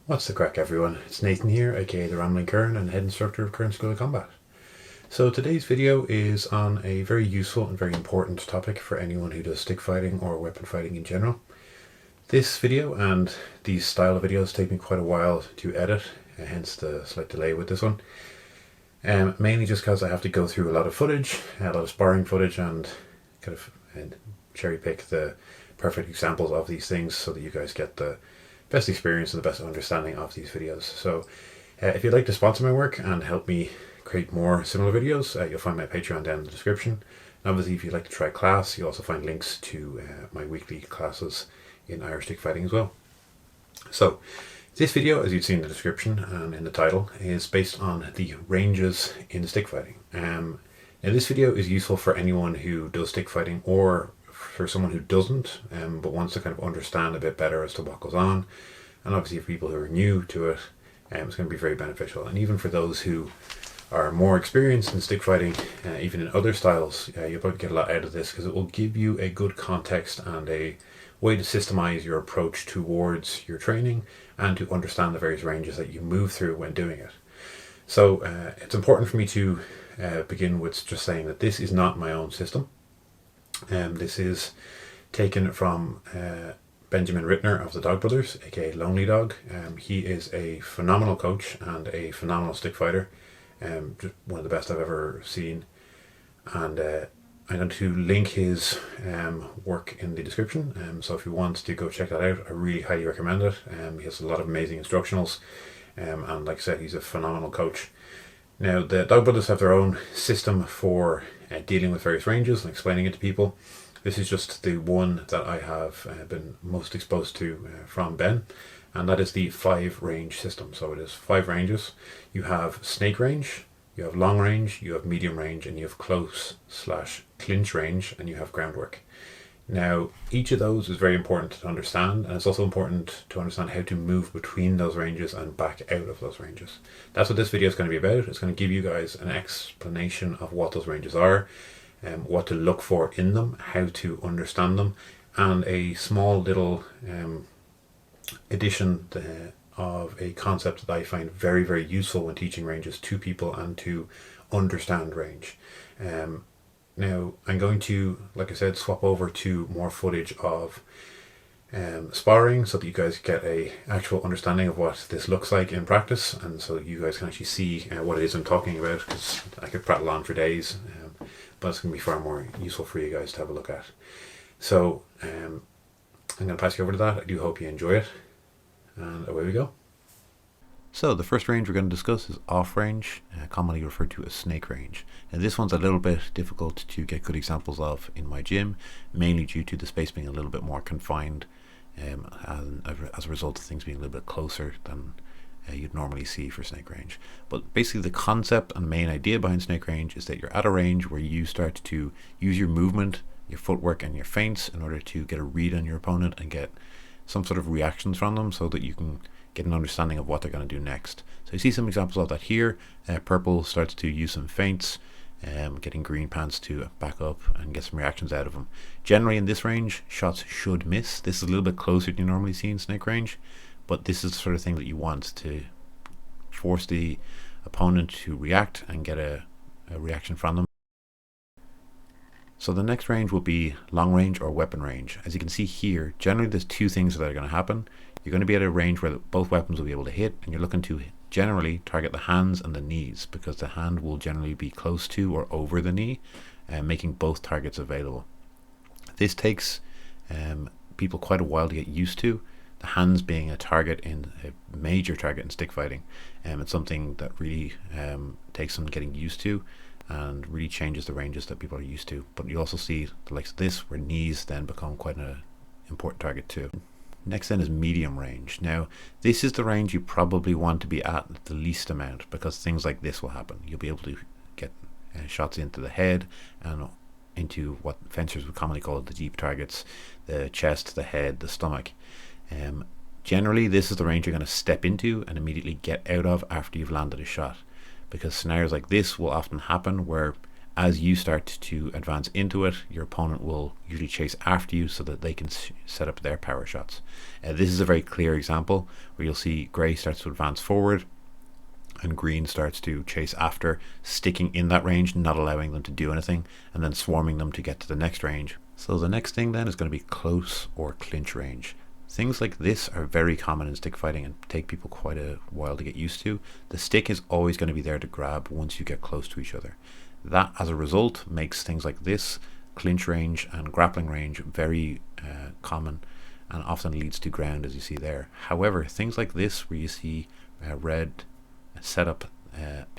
What's the crack, everyone? It's Nathan here, aka the Rambling Kern and head instructor of Kern School of Combat. So today's video is on a very useful and very important topic for anyone who does stick fighting or weapon fighting in general. This video and these style of videos take me quite a while to edit, hence the slight delay with this one. Mainly just because I have to go through a lot of footage, a lot of sparring footage, and kind of cherry pick the perfect examples of these things so that you guys get the best experience and the best understanding of these videos. So if you'd like to sponsor my work and help me create more similar videos, you'll find my Patreon down in the description. And obviously, if you'd like to try a class, you'll also find links to my weekly classes in Irish stick fighting as well. So this video, as you'd see in the description and in the title, is based on the ranges in stick fighting. Now this video is useful for anyone who does stick fighting or for someone who doesn't, but wants to kind of understand a bit better as to what goes on. And obviously for people who are new to it, it's going to be very beneficial. And even for those who are more experienced in stick fighting, even in other styles, you'll probably get a lot out of this because it will give you a good context and a way to systemize your approach towards your training and to understand the various ranges that you move through when doing it. So it's important for me to begin with just saying that this is not my own system. This is taken from Benjamin Rittner of the Dog Brothers, aka Lonely Dog. He is a phenomenal coach and a phenomenal stick fighter, just one of the best I've ever seen. And I'm going to link his work in the description, so if you want to go check that out, I really highly recommend it. He has a lot of amazing instructionals, and like I said, he's a phenomenal coach. Now, the Dog Brothers have their own system for dealing with various ranges and explaining it to people. This is just the one that I have been most exposed to from Ben, and that is the 5 range system. So it is 5 ranges. You have snake range, you have long range, you have medium range, and you have close/clinch range, and you have groundwork. Now, each of those is very important to understand, and it's also important to understand how to move between those ranges and back out of those ranges. That's what this video is going to be about. It's going to give you guys an explanation of what those ranges are, what to look for in them, how to understand them, and a small little addition of a concept that I find very, very useful when teaching ranges to people and to understand range. Now, I'm going to, like I said, swap over to more footage of sparring so that you guys get a actual understanding of what this looks like in practice, and so you guys can actually see what it is I'm talking about, because I could prattle on for days, but it's going to be far more useful for you guys to have a look at. So I'm going to pass you over to that. I do hope you enjoy it, and away we go. So the first range we're going to discuss is off range, commonly referred to as snake range. And this one's a little bit difficult to get good examples of in my gym, mainly due to the space being a little bit more confined, and as a result of things being a little bit closer than you'd normally see for snake range. But basically the concept and main idea behind snake range is that you're at a range where you start to use your movement, your footwork and your feints in order to get a read on your opponent and get some sort of reactions from them so that you can get an understanding of what they're going to do next. So you see some examples of that here. Purple starts to use some feints, getting green pants to back up and get some reactions out of them. Generally in this range, shots should miss. This is a little bit closer than you normally see in snake range, but this is the sort of thing that you want to force the opponent to react and get a reaction from them. So the next range will be long range or weapon range. As you can see here, generally there's 2 things that are going to happen. You're going to be at a range where both weapons will be able to hit, and you're looking to generally target the hands and the knees, because the hand will generally be close to or over the knee, making both targets available. This takes people quite a while to get used to, the hands being a major target in stick fighting. It's something that really takes some getting used to and really changes the ranges that people are used to. But you also see the likes of this where knees then become quite an important target too. Next then is medium range. Now this is the range you probably want to be at the least amount, because things like this will happen. You'll be able to get shots into the head and into what fencers would commonly call the deep targets, the chest, the head, the stomach. Generally this is the range you're going to step into and immediately get out of after you've landed a shot, because scenarios like this will often happen where as you start to advance into it, your opponent will usually chase after you so that they can set up their power shots. This is a very clear example where you'll see grey starts to advance forward and green starts to chase after, sticking in that range, not allowing them to do anything, and then swarming them to get to the next range. So the next thing then is going to be close or clinch range. Things like this are very common in stick fighting and take people quite a while to get used to. The stick is always going to be there to grab once you get close to each other. That, as a result, makes things like this, clinch range and grappling range, very common, and often leads to ground, as you see there. However, things like this, where you see red set up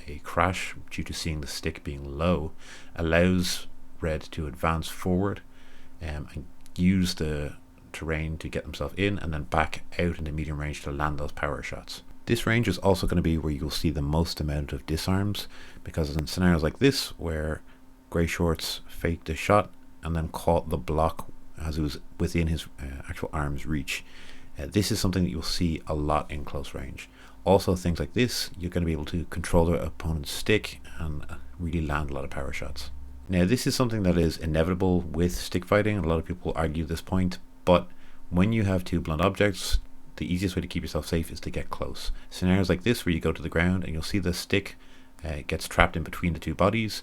a crash due to seeing the stick being low, allows red to advance forward and use the terrain to get themselves in and then back out into medium range to land those power shots. This range is also going to be where you'll see the most amount of disarms, because in scenarios like this where grey shorts faked a shot and then caught the block as it was within his actual arm's reach, this is something that you'll see a lot in close range. Also, things like this, you're going to be able to control the opponent's stick and really land a lot of power shots. Now, this is something that is inevitable with stick fighting, and a lot of people argue this point, but when you have two blunt objects, the easiest way to keep yourself safe is to get close. Scenarios like this where you go to the ground and you'll see the stick gets trapped in between the two bodies.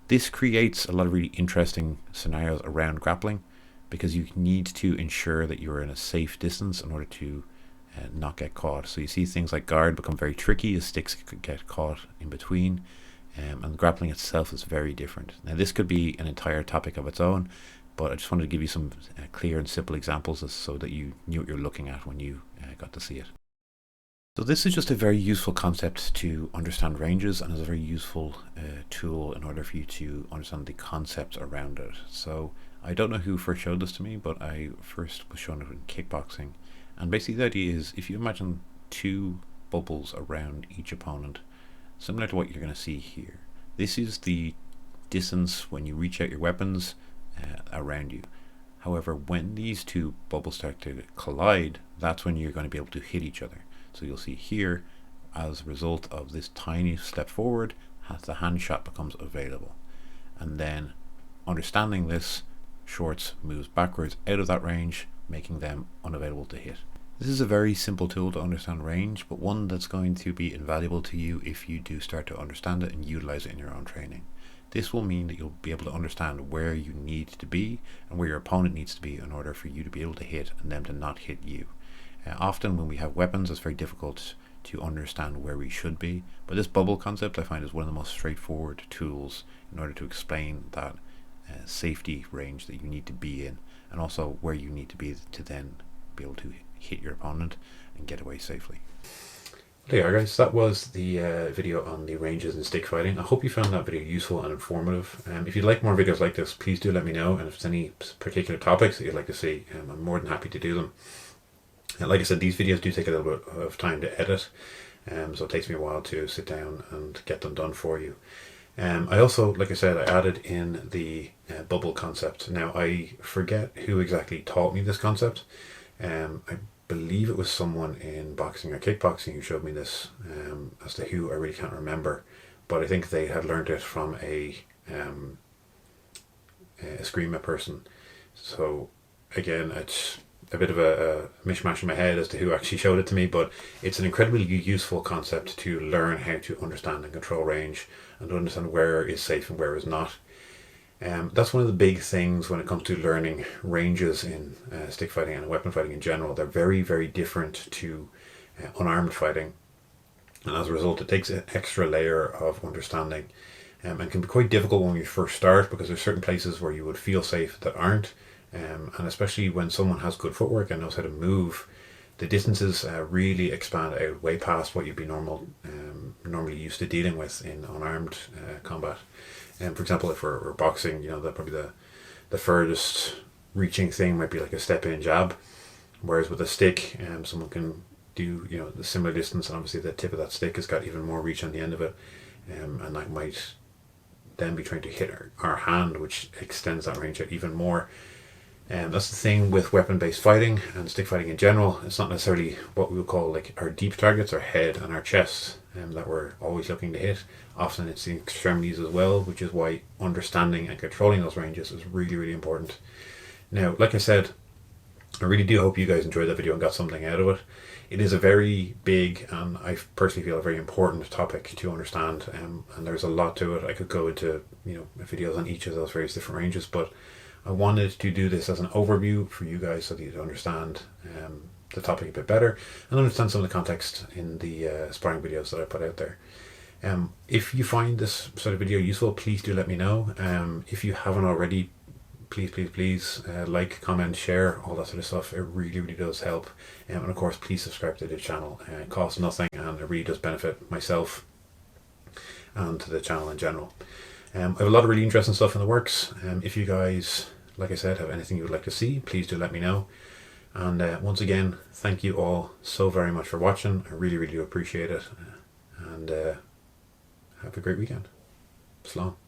This creates a lot of really interesting scenarios around grappling, because you need to ensure that you're in a safe distance in order to not get caught. So you see things like guard become very tricky as sticks could get caught in between, and grappling itself is very different. Now this could be an entire topic of its own, but I just wanted to give you some clear and simple examples so that you knew what you're looking at when you got to see it. So this is just a very useful concept to understand ranges, and is a very useful tool in order for you to understand the concepts around it. So I don't know who first showed this to me, but I first was shown it in kickboxing. And basically the idea is, if you imagine two bubbles around each opponent, similar to what you're going to see here, this is the distance when you reach out your weapons around you. However, when these two bubbles start to collide, that's when you're going to be able to hit each other. So you'll see here, as a result of this tiny step forward, the hand shot becomes available. And then, understanding this, Shorts moves backwards out of that range, making them unavailable to hit. This is a very simple tool to understand range, but one that's going to be invaluable to you if you do start to understand it and utilize it in your own training. This will mean that you'll be able to understand where you need to be and where your opponent needs to be in order for you to be able to hit and them to not hit you. Often when we have weapons, it's very difficult to understand where we should be, but this bubble concept I find is one of the most straightforward tools in order to explain that safety range that you need to be in, and also where you need to be to then be able to hit your opponent and get away safely. There you are, guys. That was the video on the ranges in stick fighting. I hope you found that video useful and informative. If you'd like more videos like this, please do let me know, and if there's any particular topics that you'd like to see, I'm more than happy to do them. Like I said, these videos do take a little bit of time to edit, so it takes me a while to sit down and get them done for you. I also, like I said, I added in the bubble concept. Now, I forget who exactly taught me this concept. I believe it was someone in boxing or kickboxing who showed me this. As to who, I really can't remember, but I think they had learned it from a Eskrima person. So again, it's a bit of a mishmash in my head as to who actually showed it to me, but it's an incredibly useful concept to learn how to understand and control range, and to understand where is safe and where is not. That's one of the big things when it comes to learning ranges in stick fighting and weapon fighting in general. They're very, very different to unarmed fighting, and as a result it takes an extra layer of understanding, and can be quite difficult when you first start, because there's certain places where you would feel safe that aren't. And especially when someone has good footwork and knows how to move, the distances really expand out way past what you'd be normally used to dealing with in unarmed combat. For example, if we're boxing, that probably the furthest reaching thing might be like a step in jab, whereas with a stick, someone can do the similar distance, and obviously the tip of that stick has got even more reach on the end of it, and that might then be trying to hit our hand, which extends that range out even more. That's the thing with weapon-based fighting and stick fighting in general. It's not necessarily what we would call like our deep targets, our head and our chest. that we're always looking to hit. Often it's the extremities as well, which is why understanding and controlling those ranges is really, really important. Now, like I said, I really do hope you guys enjoyed that video and got something out of it. It is a very big, and I personally feel a very important topic to understand, and there's a lot to it. I could go into videos on each of those various different ranges, but I wanted to do this as an overview for you guys so that you understand the topic a bit better and understand some of the context in the sparring videos that I put out there. If you find this sort of video useful, please do let me know. If you haven't already, please like, comment, share, all that sort of stuff. It really, really does help. And of course, please subscribe to the channel. It costs nothing, and it really does benefit myself and the channel in general. I have a lot of really interesting stuff in the works. If you guys, like I said, have anything you would like to see, please do let me know. And once again, thank you all so very much for watching. I really, really do appreciate it. And have a great weekend. Slán.